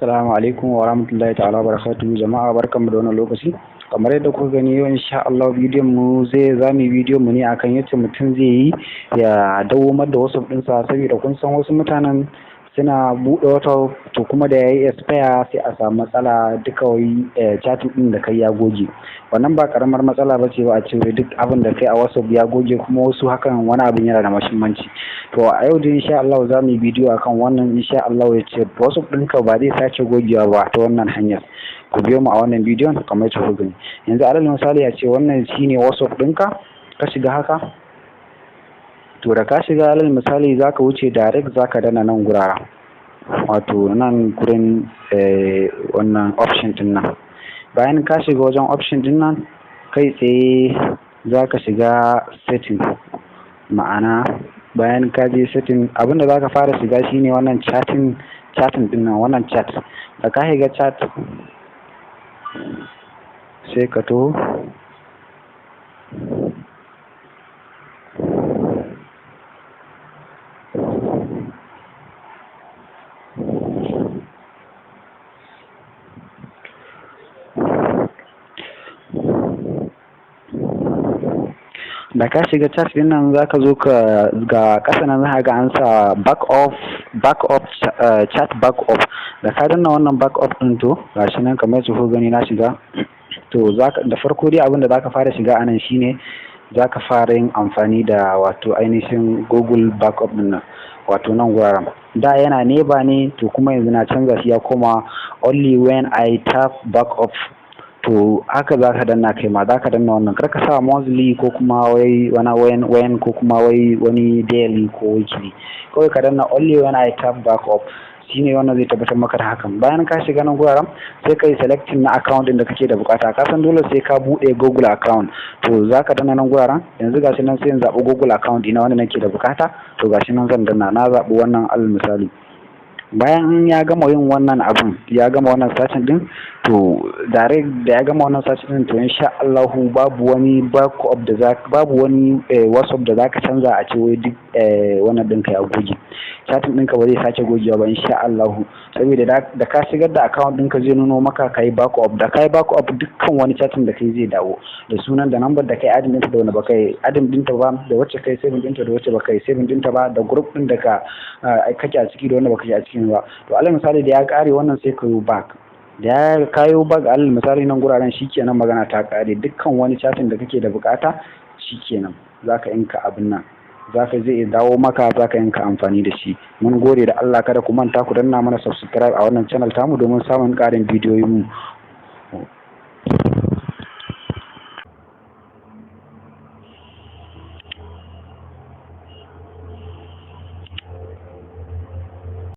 Assalamu alaikum wa rahmatullahi ta'ala wa barakatuhu. Jama'a barkanmu da wannan lokaci. Kamar yadda kuka gani yau insha Allah bidiyon mu zamu bidiyon mu ne akan yadda mutum zai yi ya dawomar da WhatsApp ɗinsa, saboda kun san wasu mutanen suna buɗe wata to kuma da yayi expire sai a samu matsala, duka wai chatting ɗin da kai ya goge. Wannan ba karamar matsala ba ce ba, a ce duk abin da kai a WhatsApp ya goge, kuma wasu hakan wani abin yana da muhimmanci. To a yau dai insha Allah za mu yi bidiyo akan wannan insha Allah, ya ce WhatsApp ɗinka ba zai sake gogewa ba ta wannan hanyar. Ku biyo mu a wannan bidiyon kamar yadda kuka gani. Yanzu alal misali ya ce wannan shine WhatsApp ɗinka, ka shiga haka. To da ka shiga alal misali zaka wuce direct zaka dana nan gurara, wato nan gurin wannan option din nan. Bayan ka shiga wajen option din nan kai tsaye zaka shiga setting, ma'ana bayan ka je setting abinda zaka fara shiga shine wannan chatting din nan, wannan chat. Da ka shiga chat sai ka to da ka shiga chat din nan zaka zo ka ga ƙasa nan za ga an sa back up chat back up. Da ka danna wannan back up din to gashi nan kamar yadda kuka gani na shiga. To zaka da farko dai abinda zaka fara shiga anan shine zaka fara yin amfani da wato ainihin Google backup din nan, wato nan guraren. Da yana never ne, to kuma yanzu na canza shi ya koma only when I tap backup. To haka zaka danna kai ma, zaka danna wannan, kar ka sa monthly ko kuma wai when ko kuma wai wani daily ko weekly. Kawai ka danna only when I tap backup, shine wannan zai tabbatar maka da hakan. Bayan ka shiga nan guraren sai kai selecting na account din da kake da bukata. Ka san dole sai ka bude Google account, to zaka danna nan guraren. Yanzu gashi nan sai in zabi Google account ina wanda nake da bukata, to gashi nan zan danna, na zabi wannan alal misali. Bayan ya gama yin wannan abin, ya gama wannan searching din, to direct da ya gama wannan searching din, to insha Allah babu wani backup da babu wani WhatsApp da zaka canza a ce wai duk wannan ɗinka ya goge. Chatting ɗinka ba zai sake gogewa ba insha Allah, saboda da ka shigar da account ɗinka zai nuno maka kai backup. Da kai backup dukkan wani chatting da kai zai dawo da sunan da number da kai admin ɗinta da wanda baka yi admin ɗinta ba, da wacce kai saving ɗinta da wacce baka yi saving ɗinta ba, da group ɗin da kake a ciki da wanda baka yi a ciki ba. To alal misali da ya kare wannan sai ka yi back. Da ya kayo back alal misali nan guraren, shikenan magana ta kare. Dukkan wani chatting da kake da bukata shikenan zaka yanka abin nan, zaka zai dawo maka, zaka yanka amfani da shi. Mun gode da Allah, kada ku manta ku danna mana subscribe a wannan channel tamu domin samun karin bidiyoyin mu.